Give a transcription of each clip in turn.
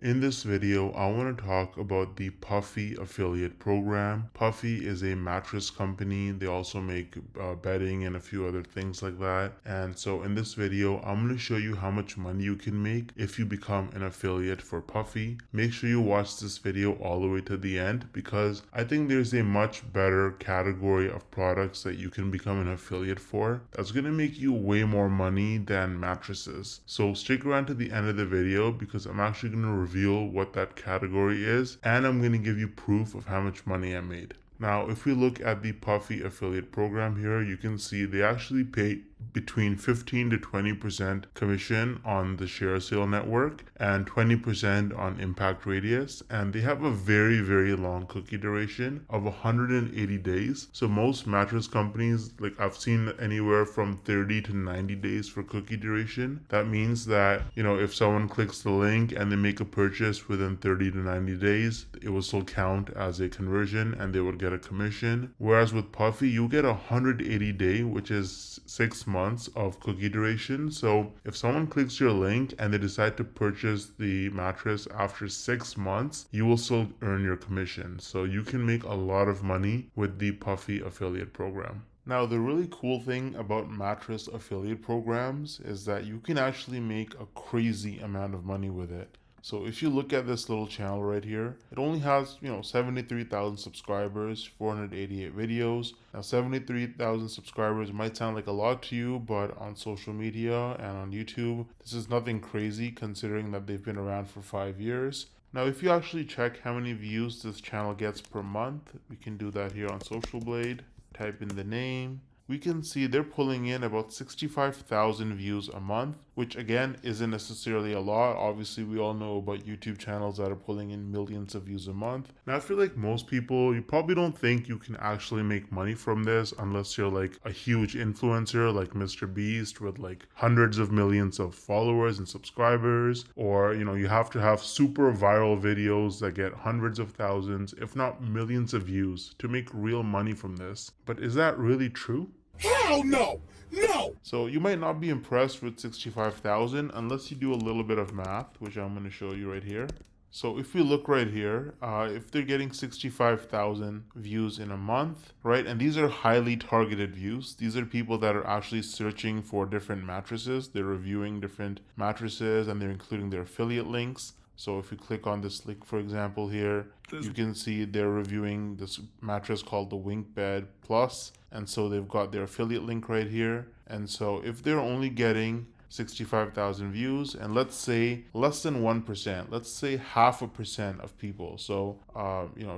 In this video, I want to talk about the Puffy affiliate program. Puffy is a mattress company. They also make bedding and a few other things like that. And so in this video, I'm going to show you how much money you can make if you become an affiliate for Puffy. Make sure you watch this video all the way to the end because I think there's a much better category of products that you can become an affiliate for that's going to make you way more money than mattresses. So stick around to the end of the video because I'm actually going to reveal what that category is, and I'm going to give you proof of how much money I made. Now, if we look at the Puffy affiliate program here, you can see they actually pay between 15 to 20% commission on the share sale network and 20% on impact radius. And they have a very, very long cookie duration of 180 days. So most mattress companies, like I've seen anywhere from 30 to 90 days for cookie duration. That means that, if someone clicks the link and they make a purchase within 30 to 90 days, it will still count as a conversion and they would get a commission. Whereas with Puffy, you get a 180 day, which is 6 months of cookie duration. So if someone clicks your link and they decide to purchase the mattress after 6 months, you will still earn your commission. So you can make a lot of money with the Puffy affiliate program. Now, the really cool thing about mattress affiliate programs is that you can actually make a crazy amount of money with it. So if you look at this little channel right here, it only has, 73,000 subscribers, 488 videos. Now 73,000 subscribers might sound like a lot to you, but on social media and on YouTube, this is nothing crazy considering that they've been around for 5 years. Now, if you actually check how many views this channel gets per month, we can do that here on Social Blade. Type in the name. We can see they're pulling in about 65,000 views a month, which again isn't necessarily a lot. Obviously, we all know about YouTube channels that are pulling in millions of views a month. Now, I feel like most people, you probably don't think you can actually make money from this unless you're like a huge influencer like Mr. Beast with like hundreds of millions of followers and subscribers, or you have to have super viral videos that get hundreds of thousands, if not millions of views to make real money from this. But is that really true? Hell no! No! So you might not be impressed with 65,000 unless you do a little bit of math, which I'm going to show you right here. So if we look right here, if they're getting 65,000 views in a month, right? And these are highly targeted views. These are people that are actually searching for different mattresses. They're reviewing different mattresses and they're including their affiliate links. So if you click on this link, for example, here, you can see they're reviewing this mattress called the Wink Bed Plus. And so they've got their affiliate link right here. And so if they're only getting 65,000 views, and let's say less than 1%, let's say 0.5% of people. So,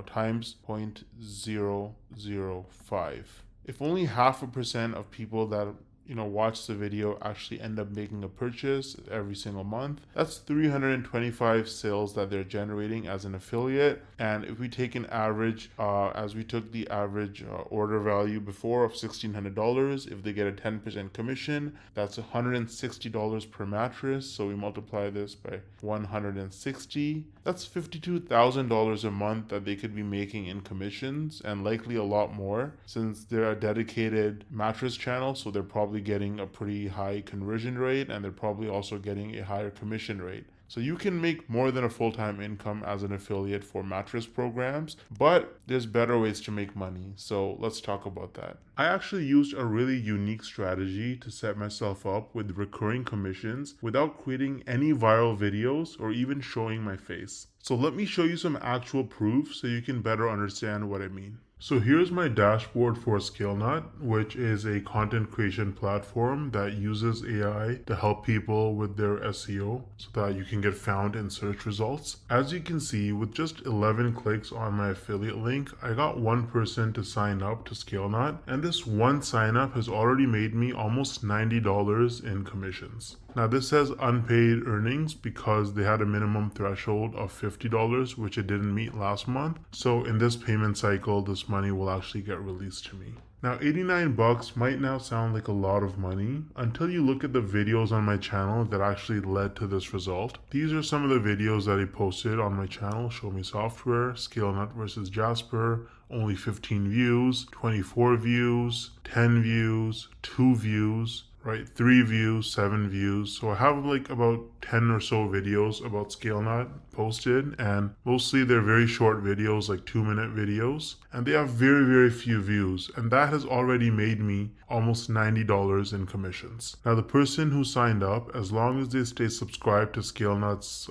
times 0.005. If only 0.5% of people that watch the video actually end up making a purchase every single month, that's 325 sales that they're generating as an affiliate. And if we take an average, as we took the average order value before of $1,600, if they get a 10% commission, that's $160 per mattress. So we multiply this by 160. That's $52,000 a month that they could be making in commissions, and likely a lot more since they're a dedicated mattress channel. So they're probably getting a pretty high conversion rate, and they're probably also getting a higher commission rate. So you can make more than a full-time income as an affiliate for mattress programs, but there's better ways to make money. So let's talk about that. I actually used a really unique strategy to set myself up with recurring commissions without creating any viral videos or even showing my face. So let me show you some actual proof so you can better understand what I mean. So here's my dashboard for ScaleNut, which is a content creation platform that uses AI to help people with their SEO so that you can get found in search results. As you can see, with just 11 clicks on my affiliate link, I got one person to sign up to ScaleNut, and this one sign up has already made me almost $90 in commissions. Now this says unpaid earnings because they had a minimum threshold of $50, which it didn't meet last month. So in this payment cycle, this money will actually get released to me. Now 89 bucks might now sound like a lot of money until you look at the videos on my channel that actually led to this result. These are some of the videos that I posted on my channel: Show Me Software, ScaleNut versus Jasper, only 15 views, 24 views, 10 views, 2 views, right? 3 views, 7 views. So I have like about 10 or so videos about ScaleNut posted, and mostly they're very short videos, like 2-minute videos, and they have very, very few views, and that has already made me almost $90 in commissions. Now, the person who signed up, as long as they stay subscribed to ScaleNut's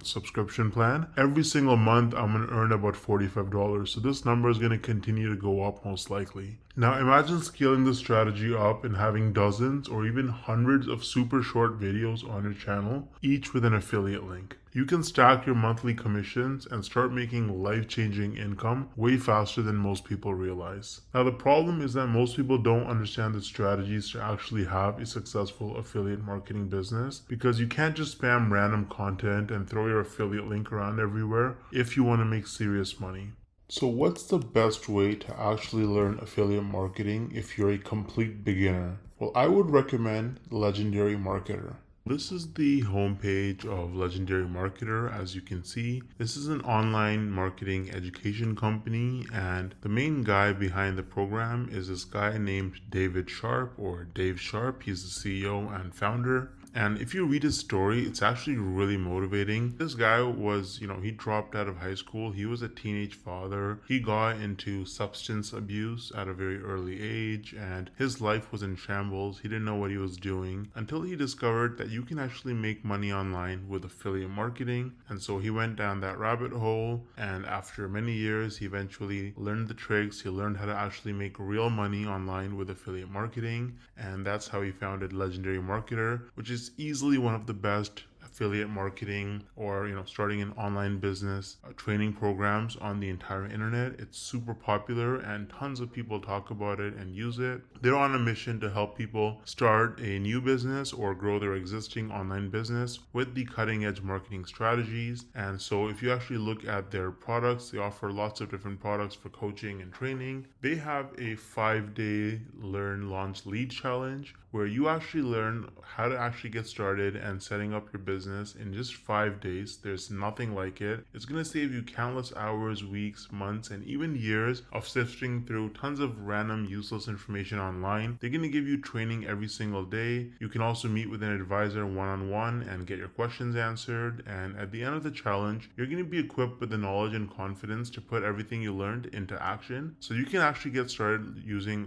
subscription plan, every single month I'm going to earn about $45. So this number is going to continue to go up most likely. Now imagine scaling this strategy up and having dozens or even hundreds of super short videos on your channel, each with an affiliate link. You can stack your monthly commissions and start making life-changing income way faster than most people realize. Now the problem is that most people don't understand the strategies to actually have a successful affiliate marketing business, because you can't just spam random content and throw your affiliate link around everywhere if you want to make serious money. So what's the best way to actually learn affiliate marketing if you're a complete beginner? Well, I would recommend Legendary Marketer. This is the homepage of Legendary Marketer. As you can see, this is an online marketing education company, and the main guy behind the program is this guy named David Sharp, or Dave Sharp. He's the CEO and founder. And if you read his story, it's actually really motivating. This guy was, he dropped out of high school. He was a teenage father. He got into substance abuse at a very early age, and his life was in shambles. He didn't know what he was doing until he discovered that you can actually make money online with affiliate marketing. And so he went down that rabbit hole, and after many years, he eventually learned the tricks. He learned how to actually make real money online with affiliate marketing, and that's how he founded Legendary Marketer, which is easily one of the best affiliate marketing or starting an online business training programs on the entire internet. It's super popular and tons of people talk about it and use it. They're on a mission to help people start a new business or grow their existing online business with the cutting edge marketing strategies. And so if you actually look at their products, they offer lots of different products for coaching and training. They have a 5-day learn, launch, lead challenge where you actually learn how to actually get started and setting up your business in just 5 days. There's nothing like it. It's going to save you countless hours, weeks, months, and even years of sifting through tons of random useless information online. They're going to give you training every single day. You can also meet with an advisor one-on-one and get your questions answered. And at the end of the challenge, you're going to be equipped with the knowledge and confidence to put everything you learned into action. So you can actually get started using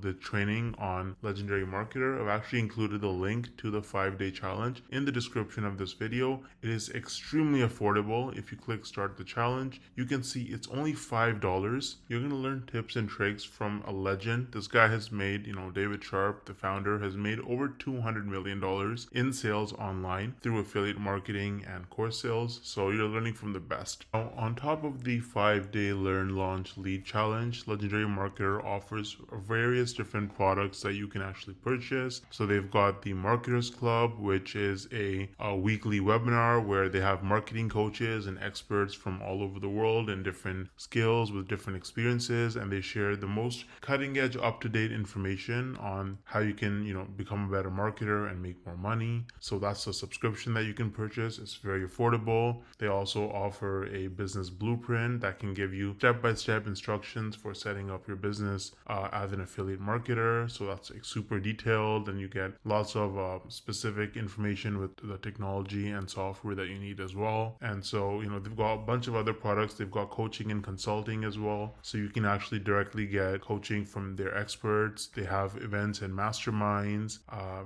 the training on Legendary Marketer. I've actually included the link to the 5-day challenge in the description of this video. It is extremely affordable. If you click start the challenge, you can see it's only $5. You're going to learn tips and tricks from a legend. This guy has made, David Sharp, the founder, has made over $200 million in sales online through affiliate marketing and course sales. So you're learning from the best. Now, on top of the 5-day learn, launch, lead challenge, Legendary Marketer offers various different products that you can actually purchase. So they've got the Marketers Club, which is a weekly webinar where they have marketing coaches and experts from all over the world and different skills with different experiences, and they share the most cutting edge, up-to-date information on how you can become a better marketer and make more money. So that's a subscription that you can purchase. It's very affordable. They also offer a business blueprint that can give you step-by-step instructions for setting up your business as an affiliate marketer. So that's super detailed, and you get lots of specific information with the technology and software that you need as well. And so they've got a bunch of other products. They've got coaching and consulting as well, so you can actually directly get coaching from their experts. They have events and masterminds.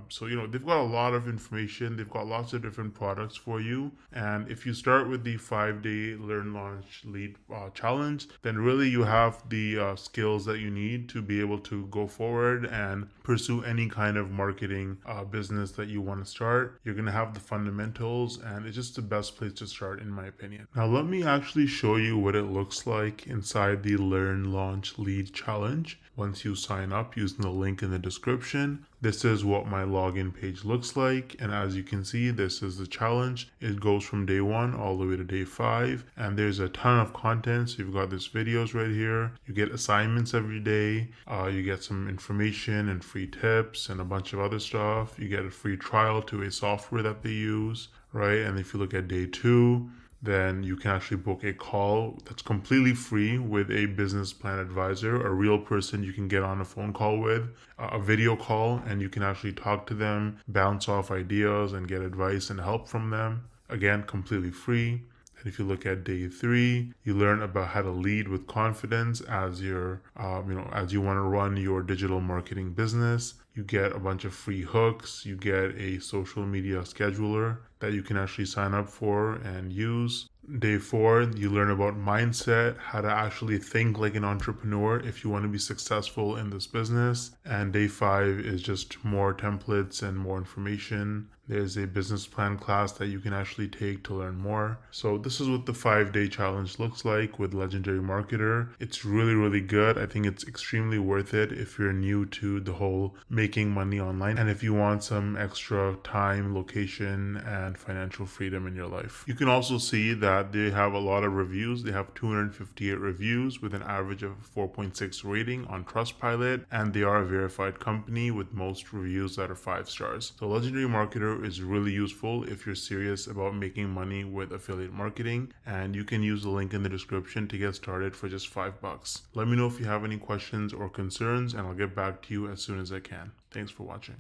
So they've got a lot of information. They've got lots of different products for you. And if you start with the 5-day learn, launch, lead challenge, then really you have the skills that you need to be able to go forward and pursue any kind of marketing business that you want to start. You're going to have the fundamentals, and it's just the best place to start, in my opinion. Now let me actually show you what it looks like inside the learn, launch, lead challenge. Once you sign up using the link in the description, this is what my login page looks like. And as you can see, this is the challenge. It goes from day 1 all the way to day 5. And there's a ton of content. So you've got these videos right here. You get assignments every day. You get some information and free tips and a bunch of other stuff. You get a free trial to a software that they use, right? And if you look at day 2, then you can actually book a call that's completely free with a business plan advisor, a real person you can get on a phone call with, a video call, and you can actually talk to them, bounce off ideas, and get advice and help from them. Again, completely free. And if you look at day 3, you learn about how to lead with confidence as as you want to run your digital marketing business. You get a bunch of free hooks. You get a social media scheduler that you can actually sign up for and use. Day 4, you learn about mindset, how to actually think like an entrepreneur if you want to be successful in this business. And day 5 is just more templates and more information. There's a business plan class that you can actually take to learn more. So this is what the 5-day challenge looks like with Legendary Marketer. It's really, really good. I think it's extremely worth it if you're new to the whole making money online and if you want some extra time, location, and financial freedom in your life. You can also see that they have a lot of reviews. They have 258 reviews with an average of 4.6 rating on Trustpilot, and they are a verified company with most reviews that are 5 stars. So Legendary Marketer is really useful if you're serious about making money with affiliate marketing, and you can use the link in the description to get started for just $5. Let me know if you have any questions or concerns, and I'll get back to you as soon as I can. Thanks for watching.